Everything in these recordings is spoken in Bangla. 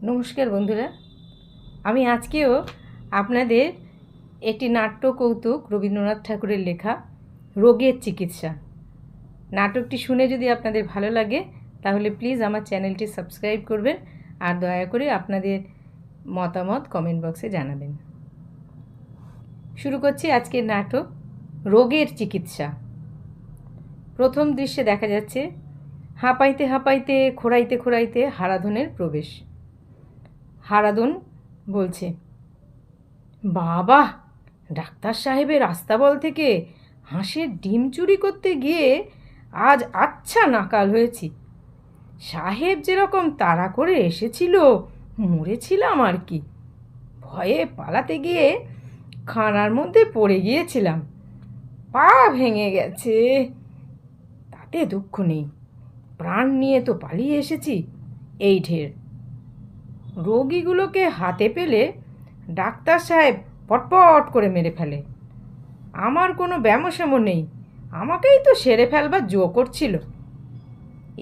নমস্কার বন্ধুরা, আমি আজকেও আপনাদের একটি নাট্য কৌতুক রবীন্দ্রনাথ ঠাকুরের লেখা রোগের চিকিৎসা নাটকটি শুনে যদি আপনাদের ভালো লাগে তাহলে প্লিজ আমার চ্যানেলটি সাবস্ক্রাইব করবেন আর দয়া করে আপনাদের মতামত কমেন্ট বক্সে জানাবেন। শুরু করছি আজকের নাটক রোগের চিকিৎসা। প্রথম দৃশ্যে দেখা যাচ্ছে হাঁপাইতে হাঁপাইতে খোঁড়াইতে খোঁড়াইতে হারাধনের প্রবেশ। হারাধন বলছে, বাবা, ডাক্তার সাহেবের আস্তাবল থেকে হাঁসের ডিম চুরি করতে গিয়ে আজ আচ্ছা নাকাল হয়েছি। সাহেব যেরকম তাড়া করে এসেছিল মরেছিলাম আর কি। ভয়ে পালাতে গিয়ে খানার মধ্যে পড়ে গিয়েছিলাম, পা ভেঙে গেছে। তাতে দুঃখ নেই, প্রাণ নিয়ে তো পালিয়ে এসেছি, এই ঢের। রোগীগুলোকে হাতে পেলে ডাক্তার সাহেব পটপট করে মেরে ফেলে। আমার কোনো ব্যামোস্যামো নেই, আমাকেই তো সেরে ফেলবার জো করছিল।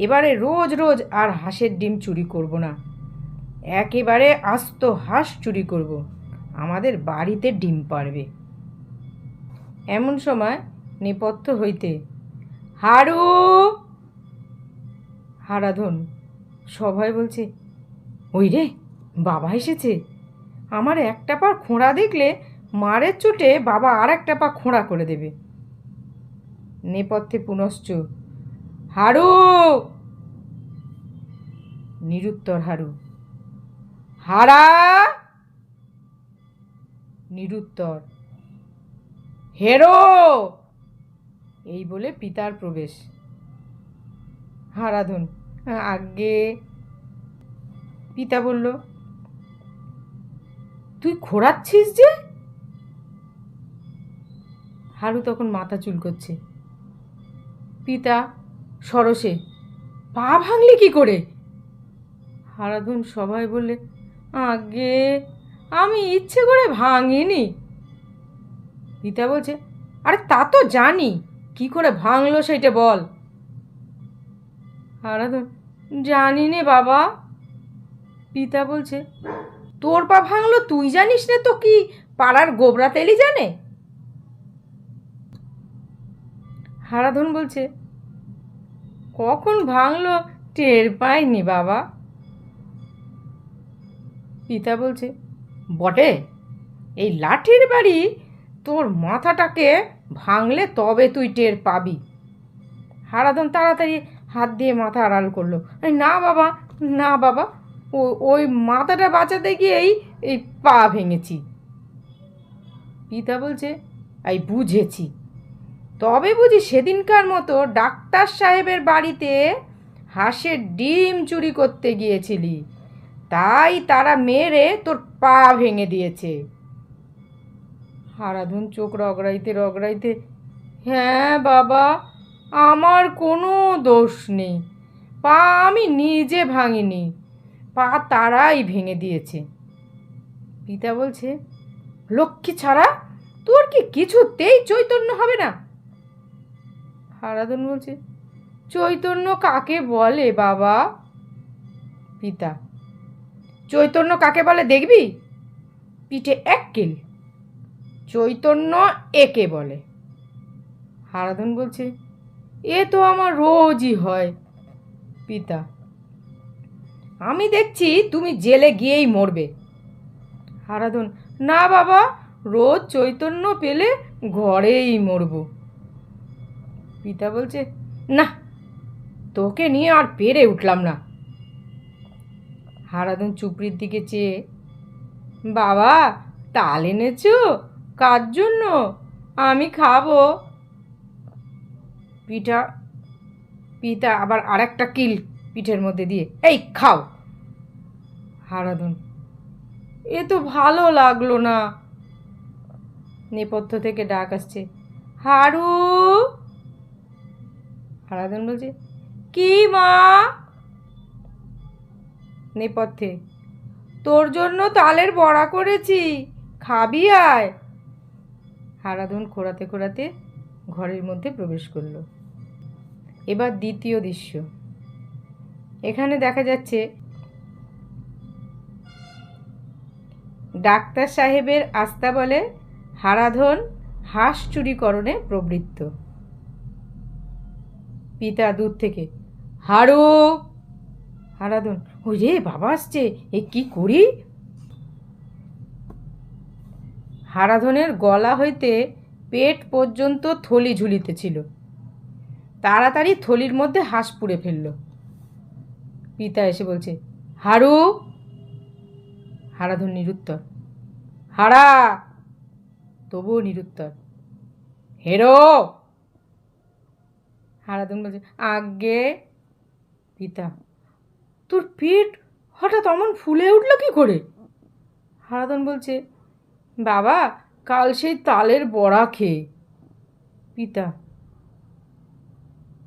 এবারে রোজ রোজ আর হাঁসের ডিম চুরি করব না, একেবারে আস্ত হাঁস চুরি করব, আমাদের বাড়িতে ডিম পাড়বে। এমন সময় নেপথ্য হইতে, হারু! হারাধন সবাই বলছে, ওই রে, বাবা এসেছে। আমার একটা পা খোঁড়া দেখলে মারের চোটে বাবা আর একটা পা খোঁড়া করে দেবে। নেপথ্যে পুনশ্চ, হারু! নিরুত্তর হারু। হারা! নিরুত্তর। হেরো! এই বলে পিতার প্রবেশ। হারাধন, আগে। পিতা বলল, তুই খোঁড়াচ্ছিস যে? হারু তখন মাথা চুলকোচ্ছে। পিতা সরসে, পা ভাঙলি কি করে? হারাধন সবাই বললে, আগে আমি ইচ্ছে করে ভাঙিনি। পিতা বলছে, আরে তা তো জানি, কি করে ভাঙলো সেটা বল। হারাধন, জানি নে বাবা। পিতা বলছে, তোর পা ভাঙলো তুই জানিস না তো কি পাড়ার গোবরা তেলি জানে? হারাধন বলছে, কখন ভাঙলো টের পাইনি বাবা। পিতা বলছে, বটে, এই লাঠির বাড়ি তোর মাথাটাকে ভাঙলে তবে তুই টের পাবি। হারাধন তাড়াতাড়ি হাত দিয়ে মাথা আড়াল করলো। না বাবা, না বাবা, ওই মাথাটা বাঁচাতে গিয়েই এই পা ভেঙেছি। পিতা বলছে, এই বুঝেছি, তবে বুঝি সেদিনকার মতো ডাক্তার সাহেবের বাড়িতে হাঁসের ডিম চুরি করতে গিয়েছিলি, তাই তারা মেরে তোর পা ভেঙে দিয়েছে। হারাধন চোখ রগড়াইতে রগড়াইতে, হ্যাঁ বাবা, আমার কোনো দোষ নেই, পা আমি নিজে ভাঙিনি, পা তারাই ভেঙে দিয়েছে। পিতা বলছে, লক্ষ্মী ছাড়া, তোর কি কিছুতেই চৈতন্য হবে না? হারাধন বলছে, চৈতন্য কাকে বলে বাবা? পিতা, চৈতন্য কাকে বলে দেখবি? পিঠে এক কিল, চৈতন্য একে বলে। হারাধন বলছে, এ তো আমার রোজই হয়। পিতা, আমি দেখছি তুমি জেলে গিয়েই মরবে। হারাধন, না বাবা, রোজ চৈতন্য পেলে ঘরেই মরব। পিতা বলছে, না, তোকে নিয়ে আর পেরে উঠলাম না। হারাধন চুপড়ির দিকে চেয়ে, বাবা, তাল এনেছ? কার জন্য? আমি খাবো। পিতা আবার আর একটা কিল পিঠের মধ্যে দিয়ে, এই খাও। হারাধন, এ তো ভালো লাগলো না। নেপথ্য থেকে ডাক আসছে, হারু! হারাধন বলছে, কি মা? নেপথ্যে, তোর জন্য তালের বড়া করেছি, খাবি আয়। হারাধন খোঁড়াতে খোঁড়াতে ঘরের মধ্যে প্রবেশ করল। এবার দ্বিতীয় দৃশ্য। এখানে দেখা যাচ্ছে ডাক্তার সাহেবের আস্তাবলে হারাধন হাঁস চুরিকরণে প্রবৃত্ত। পিতা দূর থেকে, হারু। হারাধন, ওই রে বাবা আসছে, এ কি করি? হারাধনের গলা হইতে পেট পর্যন্ত থলি ঝুলিতেছিল। তাড়াতাড়ি থলির মধ্যে হাঁস পুড়ে ফেলল। পিতা এসে বলছে, হারু। হারাধন নিরুত্তর। হারা। তবুও নিরুত্তর। হেরো। হারাধন বলছে, আজ্ঞে। পিতা, তোর পেট হঠাৎ অমন ফুলে উঠল কি করে? হারাধন বলছে, বাবা, কাল সেই তালের বড়া খেয়ে। পিতা,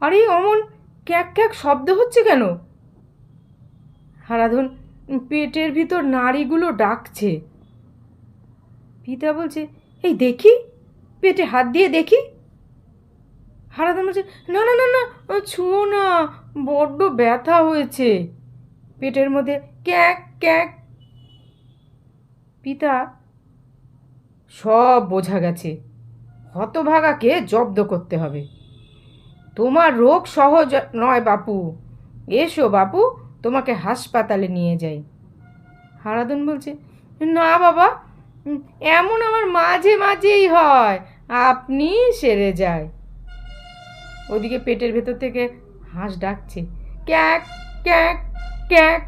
আরে অমন ক্যাক ক্যাক শব্দ হচ্ছে কেন? হারাধন, পেটের ভিতর নাড়িগুলো ডাকছে। পিতা বলছে, এই দেখি, পেটে হাত দিয়ে দেখি। হারাধন বলছে, না না না না, ছুঁয়ো না, বড্ড ব্যথা হয়েছে পেটের মধ্যে, ক্যাক ক্যাক। পিতা, সব বোঝা গেছে, হতভাগাকে জব্দ করতে হবে। তোমার রোগ সহজ নয় বাপু, এসো বাপু, তোমাকে হাসপাতালে নিয়ে যাই। হারাধন বলছে, না বাবা, এমন আমার মাঝে মাঝেই হয়, আপনি সেরে যায়। ওদিকে পেটের ভেতর থেকে হাঁস ডাকছে, ক্যাক ক্যাক ক্যাক।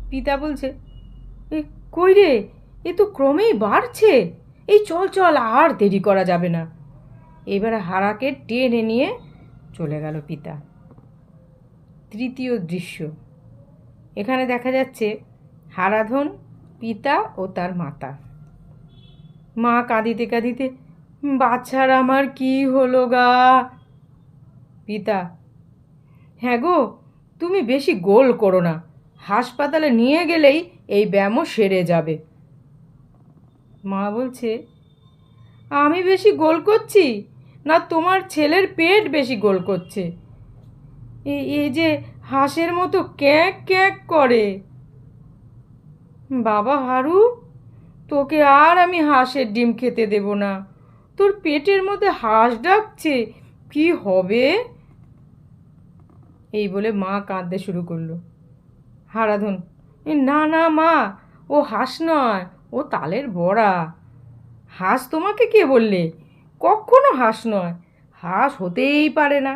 পিতা বলছে, এ কই রে, এ তো ক্রমেই বাড়ছে, এই চল চল, আর দেরি করা যাবে না। এবারে হারাকে টেনে নিয়ে চলে গেল পিতা। তৃতীয় দৃশ্য। এখানে দেখা যাচ্ছে হারাধন, পিতা ও তার মাতা। মা কাঁদিতে কাঁদিতে, বাচ্চার আমার কি হলো গা? পিতা, হ্যাঁ গো, তুমি বেশি গোল করো না, হাসপাতালে নিয়ে গেলেই এই ব্যায়ামও সেরে যাবে। মা বলছে, আমি বেশি গোল করছি না তোমার ছেলের পেট বেশি গোল করছে? এই যে হাঁসের মতো ক্যাঁক ক্যাঁক করে। বাবা হারু, তোকে আর আমি হাঁসের ডিম খেতে দেব না, তোর পেটের মধ্যে হাঁস ডাকছে, কি হবে? এই বলে মা কাঁদতে শুরু করলো। হারাধন, না না মা, ও হাঁস নয়, ও তালের বড়া। হাঁস তোমাকে কে বললে? কখনো হাঁস নয়, হাঁস হতেই পারে না।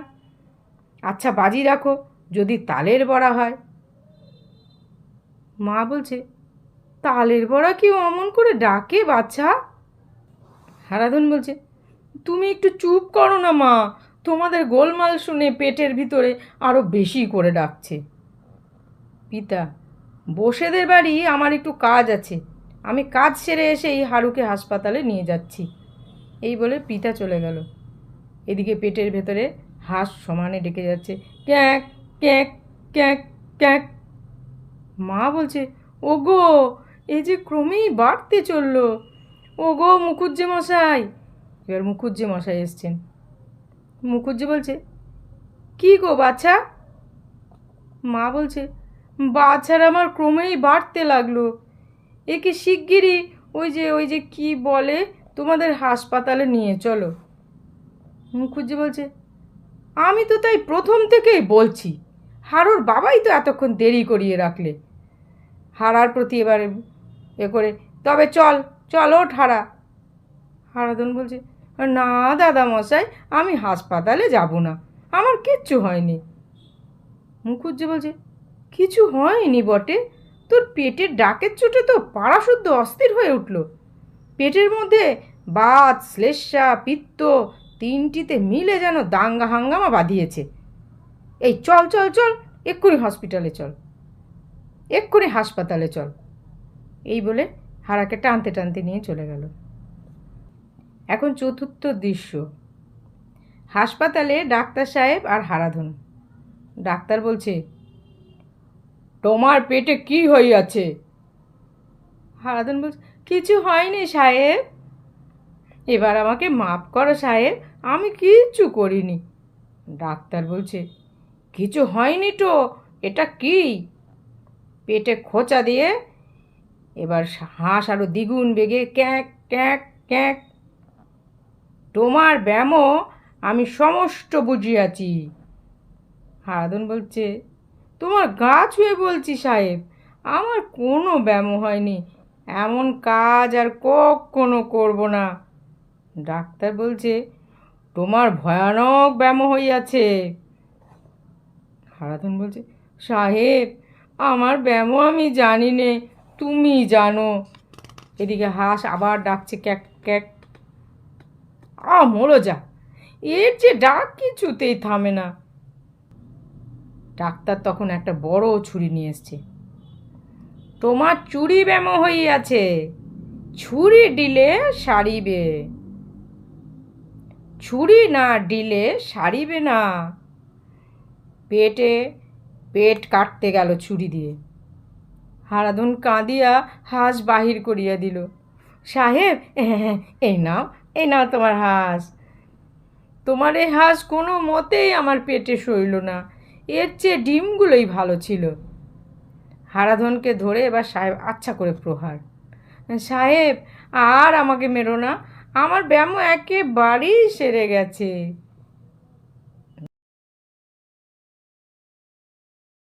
আচ্ছা বাজি রাখো, যদি তালের বড়া হয়। মা বলছে, তালের বড়া কি অমন করে ডাকে বাচ্চা? হারাধন বলছে, তুমি একটু চুপ করো না মা, তোমাদের গোলমাল শুনে পেটের ভিতরে আরো বেশি করে ডাকছে। পিতা, বসেদের বাড়ি আমার একটু কাজ আছে, আমি কাজ সেরে এসেই হারুকে হাসপাতালে নিয়ে যাচ্ছি। এই বলে পিতা চলে গেল। এদিকে পেটের ভেতরে হাঁস সমানে ডেকে যাচ্ছে, ক্যাঁক ক্যাঁক ক্যাঁক ক্যাঁক। মা বলছে, ওগো, এই যে ক্রমেই বাড়তে চললো, ওগো মুখুজ্জে মশাই। এবার মুখুজ্জে মশাই এসছেন। মুখুজ্জে বলছে, কি গো বাচ্চা? মা বলছে, বাচ্চার আমার ক্রমেই বাড়তে লাগলো, একে শিগগিরই ওই যে কি বলে তোমাদের হাসপাতালে নিয়ে চলো। মুখুজ্জে বলছে, আমি তো তাই প্রথম থেকেই বলছি, হারুর বাবাই তো এতক্ষণ দেরি করিয়ে রাখলে। হারার প্রতি এবারে করে, তবে চল চল, ওঠ হারা। হারাধন বলছে, না দাদা মশাই, আমি হাসপাতালে যাব না, আমার কিচ্ছু হয়নি। মুখুজ্জে বলছে, কিছু হয়নি বটে, তোর পেটের ডাকের চোটে তো পাড়া শুদ্ধ অস্থির হয়ে উঠল। পেটের মধ্যে বাত, শ্লেষ্মা, পিত্ত তিনটিতে মিলে যেন দাঙ্গা হাঙ্গামা বাঁধিয়েছে। এই চল চল চল, এক্ষুনি হসপিটালে চল, এক্ষুনি হাসপাতালে চল। এই বলে হারাকে টানতে টানতে নিয়ে চলে গেল। এখন চতুর্থ দৃশ্য। হাসপাতালে ডাক্তার সাহেব আর হারাধন। ডাক্তার বলছে, তোমার পেটে কি হইয়াছে? হারাধন বলছে, কিছু হয়নি সাহেব, এবার আমাকে মাফ করো সাহেব, আমি কিচ্ছু করিনি। ডাক্তার বলছে, কিছু হয়নি তো, এটা কি? পেটে খোঁচা দিয়ে এবার হাঁস আরও দ্বিগুণ বেগে ক্যাঁক ক্যাঁক ক্যাঁক। তোমার ব্যামো আমি সমস্ত বুঝিয়াছি। হারাধন বলছে, তোমার গা ছুঁয়ে বলছি সাহেব, আমার কোনো ব্যামো হয়নি, এমন কাজ আর কখনো করব না। ডাক্তার বলছে, তোমার ভয়ানক ব্যামো হইয়াছে। হারাধন বলছে, সাহেব আমার ব্যামো আমি জানি নে, তুমি জানো। এদিকে হাঁস আবার ডাকছে ক্যাক ক্যাক। মরো যা, এর যে ডাক কিছুতেই থামে না। ডাক্তার তখন একটা বড় ছুরি নিয়ে এসছে। তোমার চুরি ব্যামো হইয়াছে, ছুরি দিলে সারিবে, ছুরি না দিলে সারিবে না। পেট কাটতে গেল ছুরি দিয়ে। হারাধন কাঁদিয়া হাঁস বাহির করিয়া দিল। সাহেব, এই নাও, এই নাও তোমার হাঁস। তোমার এই হাঁস কোনো মতেই আমার পেটে সইল না, এর চেয়ে ডিমগুলোই ভালো ছিল। হারাধনকে ধরে এবার সাহেব আচ্ছা করে প্রহার। সাহেব আর আমাকে মেরো না, আমার ব্যামো একেবারেই সেরে গেছে।